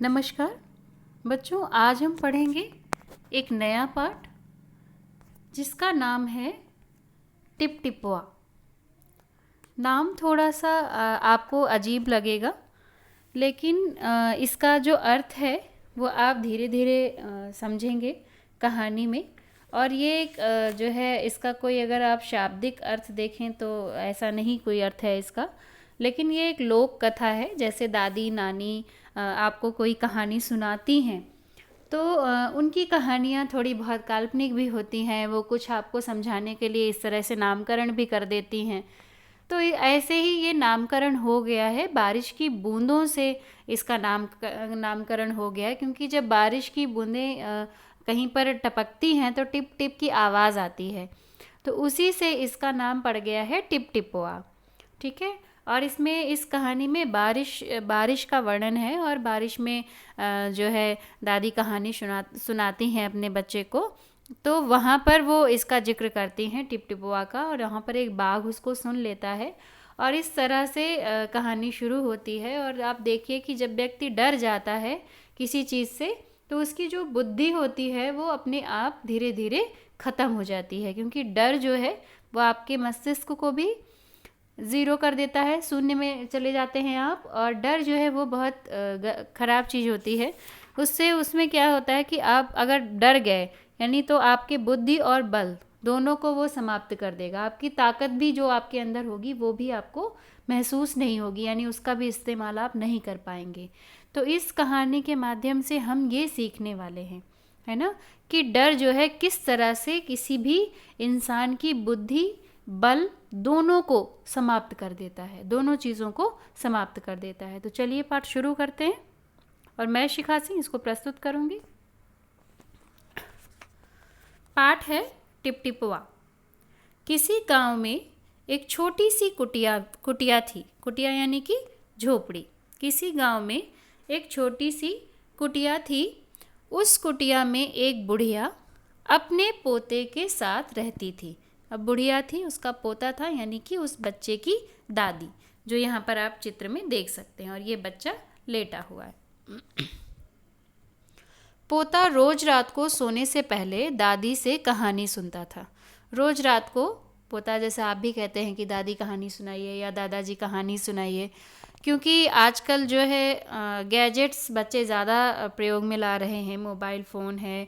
नमस्कार बच्चों, आज हम पढ़ेंगे एक नया पाठ जिसका नाम है टिप टिपुआ। नाम थोड़ा सा आपको अजीब लगेगा, लेकिन इसका जो अर्थ है वो आप धीरे धीरे समझेंगे कहानी में। और ये एक जो है इसका कोई अगर आप शाब्दिक अर्थ देखें तो ऐसा नहीं कोई अर्थ है इसका, लेकिन ये एक लोक कथा है। जैसे दादी नानी आपको कोई कहानी सुनाती हैं तो उनकी कहानियाँ थोड़ी बहुत काल्पनिक भी होती हैं। वो कुछ आपको समझाने के लिए इस तरह से नामकरण भी कर देती हैं। तो ऐसे ही ये नामकरण हो गया है, बारिश की बूंदों से इसका नामकरण हो गया है। क्योंकि जब बारिश की बूंदें कहीं पर टपकती हैं तो टिप टिप की आवाज़ आती है, तो उसी से इसका नाम पड़ गया है टिप टिपुआ। ठीक है। और इसमें इस कहानी में बारिश का वर्णन है, और बारिश में जो है दादी कहानी सुनाती हैं अपने बच्चे को। तो वहाँ पर वो इसका जिक्र करती हैं टिप टिपुआ का, और यहाँ पर एक बाघ उसको सुन लेता है और इस तरह से कहानी शुरू होती है। और आप देखिए कि जब व्यक्ति डर जाता है किसी चीज़ से तो उसकी जो बुद्धि होती है वो अपने आप धीरे धीरे ख़त्म हो जाती है, क्योंकि डर जो है वो आपके मस्तिष्क को भी ज़ीरो कर देता है, शून्य में चले जाते हैं आप। और डर जो है वो बहुत ख़राब चीज़ होती है। उसमें क्या होता है कि आप अगर डर गए यानी तो आपके बुद्धि और बल दोनों को वो समाप्त कर देगा। आपकी ताकत भी जो आपके अंदर होगी वो भी आपको महसूस नहीं होगी, यानी उसका भी इस्तेमाल आप नहीं कर पाएंगे। तो इस कहानी के माध्यम से हम ये सीखने वाले हैं, है ना, कि डर जो है किस तरह से किसी भी इंसान की बुद्धि बल दोनों को समाप्त कर देता है, दोनों चीज़ों को समाप्त कर देता है। तो चलिए पाठ शुरू करते हैं, और मैं शिखा सिंह इसको प्रस्तुत करूंगी। पाठ है टिप टिपुआ। किसी गांव में एक छोटी सी कुटिया थी। कुटिया यानी कि झोपड़ी। किसी गांव में एक छोटी सी कुटिया थी। उस कुटिया में एक बुढ़िया अपने पोते के साथ रहती थी। अब बुढ़िया थी, उसका पोता था, यानी कि उस बच्चे की दादी, जो यहाँ पर आप चित्र में देख सकते हैं। और ये बच्चा लेटा हुआ है। पोता रोज रात को सोने से पहले दादी से कहानी सुनता था। रोज रात को पोता, जैसे आप भी कहते हैं कि दादी कहानी सुनाइए या दादाजी कहानी सुनाइए, क्योंकि आजकल जो है गैजेट्स बच्चे ज़्यादा प्रयोग में ला रहे हैं। मोबाइल फ़ोन है,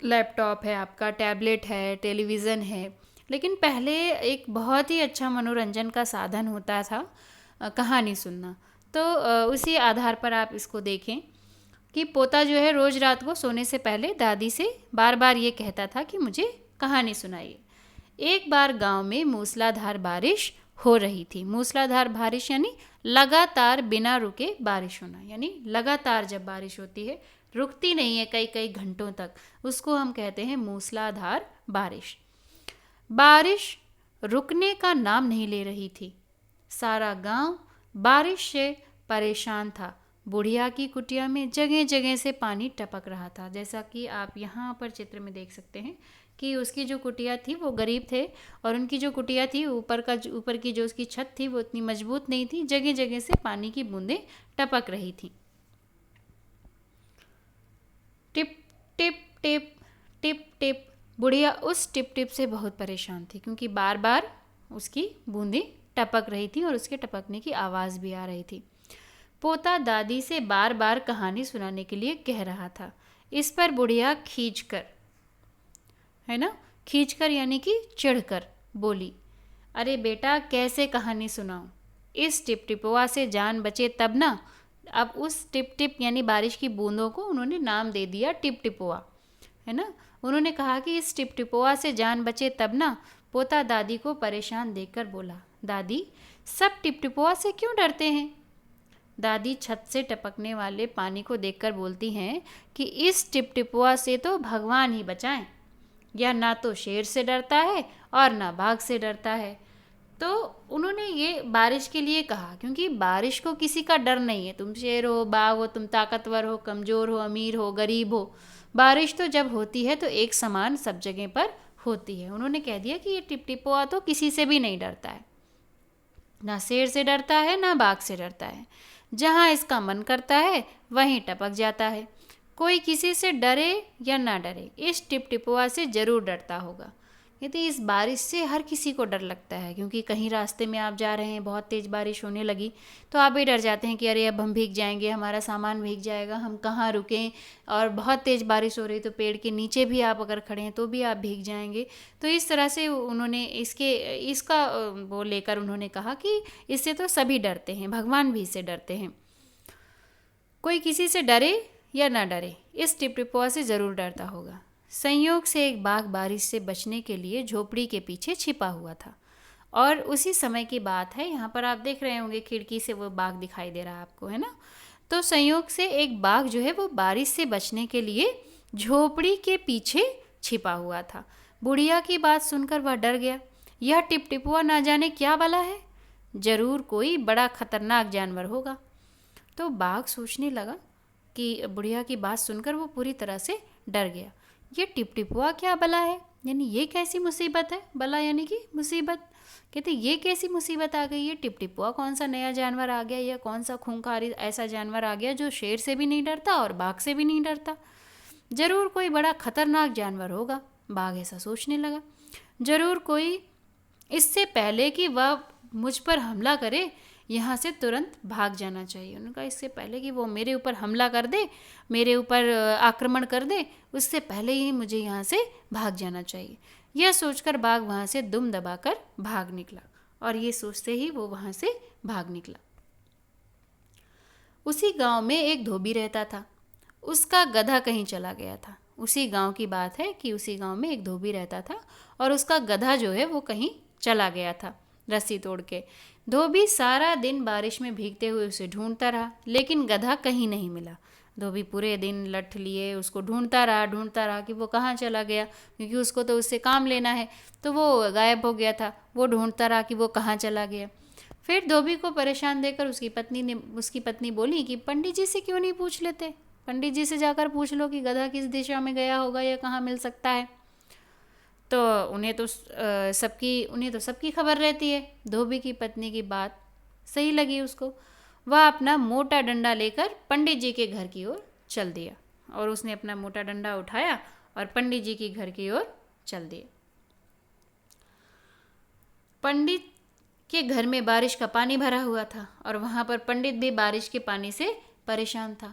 लैपटॉप है, आपका टैबलेट है, टेलीविज़न है। लेकिन पहले एक बहुत ही अच्छा मनोरंजन का साधन होता था कहानी सुनना। तो उसी आधार पर आप इसको देखें कि पोता जो है रोज़ रात को सोने से पहले दादी से बार बार ये कहता था कि मुझे कहानी सुनाइए। एक बार गांव में मूसलाधार बारिश हो रही थी। मूसलाधार बारिश यानी लगातार बिना रुके बारिश होना, यानी लगातार जब बारिश होती है, रुकती नहीं है कई कई घंटों तक, उसको हम कहते हैं मूसलाधार बारिश। बारिश रुकने का नाम नहीं ले रही थी। सारा गांव बारिश से परेशान था। बुढ़िया की कुटिया में जगह जगह से पानी टपक रहा था। जैसा कि आप यहाँ पर चित्र में देख सकते हैं कि उसकी जो कुटिया थी, वो गरीब थे, और उनकी जो कुटिया थी ऊपर की जो उसकी छत थी वो इतनी मजबूत नहीं थी। जगह जगह से पानी की बूंदें टपक रही थी। Tip tip tip tip tip. बुढ़िया उस टिप टिप से बहुत परेशान थी, क्योंकि बार बार उसकी बूंदें टपक रही थी और उसके टपकने की आवाज़ भी आ रही थी। पोता दादी से बार बार कहानी सुनाने के लिए कह रहा था। इस पर बुढ़िया खींचकर, है ना, खींचकर यानी कि चिढ़कर बोली, अरे बेटा कैसे कहानी सुनाऊं? इस टिप टिपुआ से जान बचे तब ना। अब उस टिप टिप यानी बारिश की बूंदों को उन्होंने नाम दे दिया टिप टिपुआ, है ना। उन्होंने कहा कि इस टिप टिपुआ से जान बचे तब ना। पोता दादी को परेशान देखकर बोला, दादी सब टिप टिपुआ से क्यों डरते हैं? दादी छत से टपकने वाले पानी को देखकर बोलती हैं कि इस टिप टिपुआ से तो भगवान ही बचाएं। यह ना तो शेर से डरता है और ना बाघ से डरता है। तो उन्होंने ये बारिश के लिए कहा, क्योंकि बारिश को किसी का डर नहीं है। तुम शेर हो, बाघ हो, तुम ताकतवर हो, कमज़ोर हो, अमीर हो, गरीब हो, बारिश तो जब होती है तो एक समान सब जगह पर होती है। उन्होंने कह दिया कि ये टिप टिपुआ तो किसी से भी नहीं डरता है, ना शेर से डरता है ना बाघ से डरता है। जहाँ इसका मन करता है वहीं टपक जाता है। कोई किसी से डरे या ना डरे, इस टिपटिपुआ से ज़रूर डरता होगा। यदि इस बारिश से हर किसी को डर लगता है, क्योंकि कहीं रास्ते में आप जा रहे हैं, बहुत तेज़ बारिश होने लगी तो आप भी डर जाते हैं कि अरे अब हम भीग जाएंगे, हमारा सामान भीग जाएगा, हम कहाँ रुकें। और बहुत तेज़ बारिश हो रही तो पेड़ के नीचे भी आप अगर खड़े हैं तो भी आप भीग जाएंगे। तो इस तरह से उन्होंने इसका वो लेकर उन्होंने कहा कि इससे तो सभी डरते हैं, भगवान भी इससे डरते हैं। कोई किसी से डरे या ना डरे, इस टिपटिपुआ से ज़रूर डरता होगा। संयोग से एक बाघ बारिश से बचने के लिए झोपड़ी के पीछे छिपा हुआ था। और उसी समय की बात है, यहाँ पर आप देख रहे होंगे खिड़की से वो बाघ दिखाई दे रहा है आपको, है ना। तो संयोग से एक बाघ जो है वो बारिश से बचने के लिए झोपड़ी के पीछे छिपा हुआ था। बुढ़िया की बात सुनकर वह डर गया। यह टिपटिपुआ ना जाने क्या भला है, जरूर कोई बड़ा खतरनाक जानवर होगा। तो बाघ सोचने लगा कि बुढ़िया की बात सुनकर वो पूरी तरह से डर गया। ये टिपटिपुआ क्या भला है, यानी ये कैसी मुसीबत है, भला यानी कि मुसीबत। कहते ये कैसी मुसीबत आ गई, ये टिपटिपुआ कौन सा नया जानवर आ गया, या कौन सा खूंखार ऐसा जानवर आ गया जो शेर से भी नहीं डरता और बाघ से भी नहीं डरता। जरूर कोई बड़ा खतरनाक जानवर होगा, बाघ ऐसा सोचने लगा। जरूर कोई, इससे पहले कि वह मुझ पर हमला करे यहाँ से तुरंत भाग जाना चाहिए। उन्होंने कहा इससे पहले कि वो मेरे ऊपर हमला कर दे, मेरे ऊपर आक्रमण कर दे, उससे पहले ही मुझे यहाँ से भाग जाना चाहिए। यह सोचकर बाघ वहाँ से दुम दबाकर भाग निकला, और ये सोचते ही वो वहाँ से भाग निकला। उसी गांव में एक धोबी रहता था। उसका गधा कहीं चला गया था। उसी गांव की बात है कि उसी गांव में एक धोबी रहता था और उसका गधा जो है वो कहीं चला गया था रस्सी तोड़ के। धोबी सारा दिन बारिश में भीगते हुए उसे ढूंढता रहा, लेकिन गधा कहीं नहीं मिला। धोबी पूरे दिन लठ लिए उसको ढूंढता रहा कि वो कहाँ चला गया, क्योंकि उसको तो उससे काम लेना है। तो वो गायब हो गया था। वो ढूंढता रहा कि वो कहाँ चला गया। फिर धोबी को परेशान देखकर उसकी पत्नी बोली कि पंडित जी से क्यों नहीं पूछ लेते, पंडित जी से जाकर पूछ लो कि गधा किस दिशा में गया होगा या कहाँ मिल सकता है। तो उन्हें तो सबकी खबर रहती है। धोबी की पत्नी की बात सही लगी उसको। वह अपना मोटा डंडा लेकर पंडित जी के घर की ओर चल दिया, और उसने अपना मोटा डंडा उठाया और पंडित जी के घर की ओर चल दिया। पंडित के घर में बारिश का पानी भरा हुआ था, और वहाँ पर पंडित भी बारिश के पानी से परेशान था।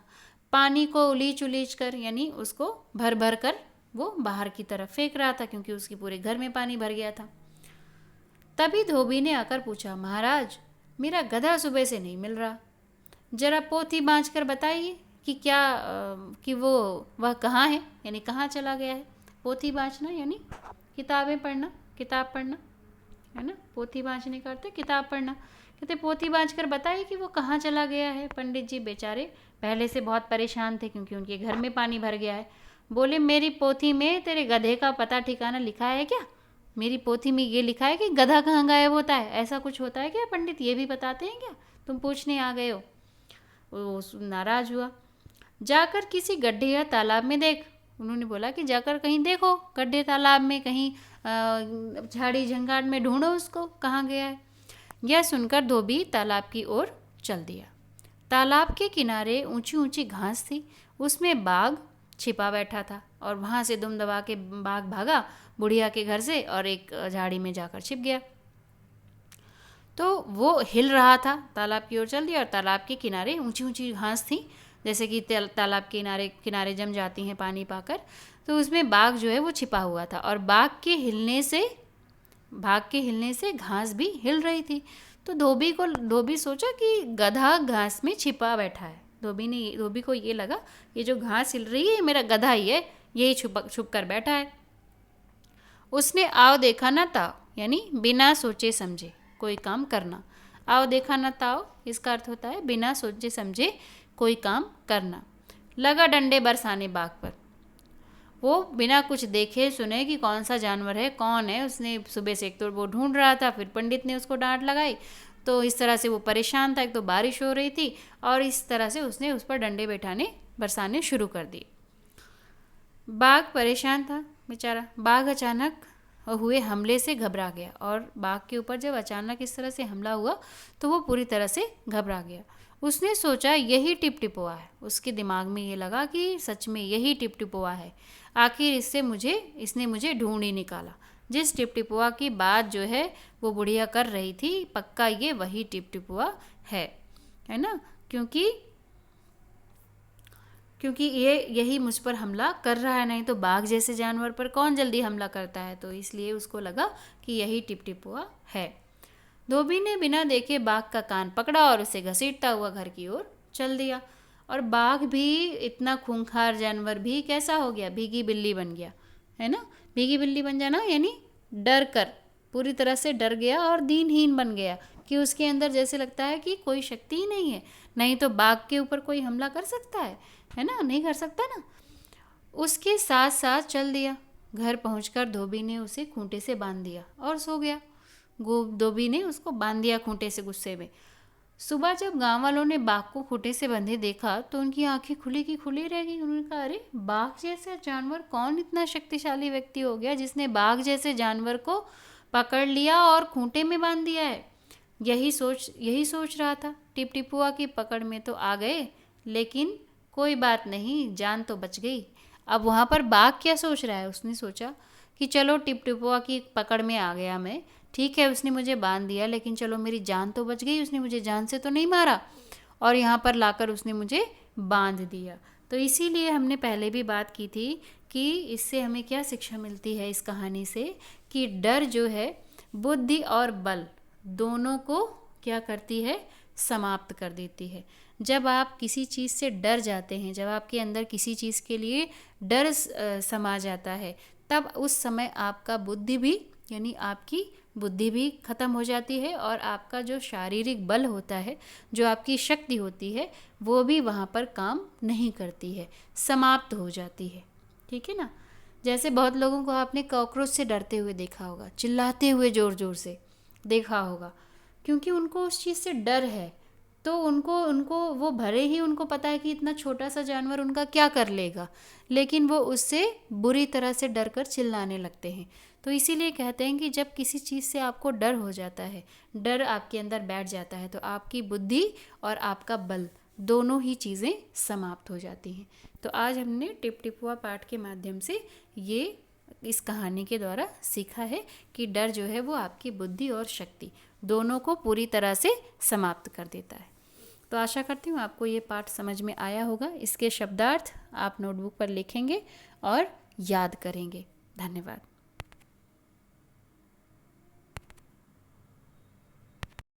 पानी को उलीच उलीच कर, यानी उसको भर भर कर वो बाहर की तरफ फेंक रहा था, क्योंकि उसके पूरे घर में पानी भर गया था। तभी धोबी ने आकर पूछा, महाराज मेरा गधा सुबह से नहीं मिल रहा, जरा पोथी बाँच कर बताइए कि कि वह कहाँ है, यानी कहाँ चला गया है। पोथी बाँचना यानी किताब पढ़ना, है ना। पोथी बाँचने का अर्थ है किताब पढ़ना। कहते पोथी बाँच कर बताइए कि वो कहाँ चला गया है। पंडित जी बेचारे पहले से बहुत परेशान थे, क्योंकि उनके घर में पानी भर गया है। बोले, मेरी पोथी में तेरे गधे का पता ठिकाना लिखा है क्या? मेरी पोथी में ये लिखा है कि गधा कहाँ गायब होता है, ऐसा कुछ होता है क्या पंडित? ये भी बताते हैं क्या? तुम पूछने आ गए हो। वो नाराज हुआ। जाकर किसी गड्ढे या तालाब में देख। उन्होंने बोला कि जाकर कहीं देखो, गड्ढे तालाब में, कहीं झाड़ी झंगाट में ढूंढो उसको, कहाँ गया है। यह सुनकर धोबी तालाब की ओर चल दिया। तालाब के किनारे ऊंची ऊंची घास थी, उसमें बाघ छिपा बैठा था, और वहाँ से दुम दबा के बाघ भागा बुढ़िया के घर से और एक झाड़ी में जाकर छिप गया। तो वो हिल रहा था, तालाब की ओर चल दिया, और तालाब के किनारे ऊंची ऊंची घास थी, जैसे कि तालाब के किनारे जम जाती हैं पानी पाकर। तो उसमें बाघ जो है वो छिपा हुआ था, और बाघ के हिलने से घास भी हिल रही थी। तो धोबी सोचा कि गधा घास में छिपा बैठा है। धोबी को ये लगा, ये जो घास हिल रही है ये मेरा गधा ही है, यही छुप कर बैठा है। उसने आओ देखा ना ताओ, यानी बिना सोचे समझे कोई काम करना। आओ देखा ना ताओ, इसका अर्थ होता है बिना सोचे समझे कोई काम करना। लगा डंडे बरसाने बाघ पर। वो बिना कुछ देखे सुने कि कौन सा जानवर है, कौन है। उसने सुबह से एक तो वो ढूंढ रहा था, फिर पंडित ने उसको डांट लगाई, तो इस तरह से वो परेशान था। एक तो बारिश हो रही थी, और इस तरह से उसने उस पर डंडे बरसाने शुरू कर दिए। बाघ परेशान था बेचारा। बाघ अचानक हुए हमले से घबरा गया, और बाघ के ऊपर जब अचानक इस तरह से हमला हुआ तो वो पूरी तरह से घबरा गया। उसने सोचा यही टिपटिपोआ है। उसके दिमाग में ये लगा कि सच में यही टिपटिपोआ है। आखिर इसने मुझे ढूंढ ही निकाला। जिस टिपटिपोआ की बात जो है वो बुढ़िया कर रही थी, पक्का ये वही टिपटिपोआ है ना। क्योंकि ये यही मुझ पर हमला कर रहा है, नहीं तो बाघ जैसे जानवर पर कौन जल्दी हमला करता है। तो इसलिए उसको लगा कि यही टिपटिपोआ है। धोबी ने बिना देखे बाघ का कान पकड़ा और उसे घसीटता हुआ घर की ओर चल दिया। और बाघ भी, इतना खूंखार जानवर भी कैसा हो गया, भीगी बिल्ली बन गया, है ना। भीगी बिल्ली बन जाना यानी डर कर, पूरी तरह से डर गया और दीनहीन बन गया कि उसके अंदर जैसे लगता है कि कोई शक्ति ही नहीं है। नहीं तो बाघ के ऊपर कोई हमला कर सकता है ना, नहीं कर सकता ना। उसके साथ साथ चल दिया। घर पहुंचकर धोबी ने उसे खूंटे से बांध दिया और सो गया। धोबी ने उसको बांध दिया खूंटे से गुस्से में। सुबह जब गांव वालों ने बाघ को खूंटे से बंधे देखा तो उनकी आंखें खुली की खुली रह गई। उन्होंने कहा, अरे बाघ जैसा जानवर, कौन इतना शक्तिशाली व्यक्ति हो गया जिसने बाघ जैसे जानवर को पकड़ लिया और खूंटे में बांध दिया है। यही सोच रहा था। टिपटिपुआ की पकड़ में तो आ गए, लेकिन कोई बात नहीं, जान तो बच गई। अब वहाँ पर बाघ क्या सोच रहा है, उसने सोचा कि चलो टिपटिपुआ की पकड़ में आ गया मैं, ठीक है उसने मुझे बांध दिया, लेकिन चलो मेरी जान तो बच गई, उसने मुझे जान से तो नहीं मारा और यहाँ पर लाकर उसने मुझे बांध दिया। तो इसीलिए हमने पहले भी बात की थी कि इससे हमें क्या शिक्षा मिलती है इस कहानी से, कि डर जो है बुद्धि और बल दोनों को क्या करती है, समाप्त कर देती है। जब आप किसी चीज़ से डर जाते हैं, जब आपके अंदर किसी चीज़ के लिए डर समा जाता है, तब उस समय आपका बुद्धि भी, यानी आपकी बुद्धि भी ख़त्म हो जाती है और आपका जो शारीरिक बल होता है, जो आपकी शक्ति होती है, वो भी वहाँ पर काम नहीं करती है, समाप्त हो जाती है। ठीक है ना। जैसे बहुत लोगों को आपने कॉकरोच से डरते हुए देखा होगा, चिल्लाते हुए ज़ोर ज़ोर से देखा होगा, क्योंकि उनको उस चीज़ से डर है। तो उनको वो भले ही उनको पता है कि इतना छोटा सा जानवर उनका क्या कर लेगा, लेकिन वो उससे बुरी तरह से डर कर चिल्लाने लगते हैं। तो इसीलिए कहते हैं कि जब किसी चीज़ से आपको डर हो जाता है, डर आपके अंदर बैठ जाता है, तो आपकी बुद्धि और आपका बल दोनों ही चीज़ें समाप्त हो जाती हैं। तो आज हमने टिपटिपुआ पाठ के माध्यम से ये इस कहानी के द्वारा सीखा है कि डर जो है वो आपकी बुद्धि और शक्ति दोनों को पूरी तरह से समाप्त कर देता है। तो आशा करती हूँ आपको ये पाठ समझ में आया होगा। इसके शब्दार्थ आप नोटबुक पर लिखेंगे और याद करेंगे। धन्यवाद।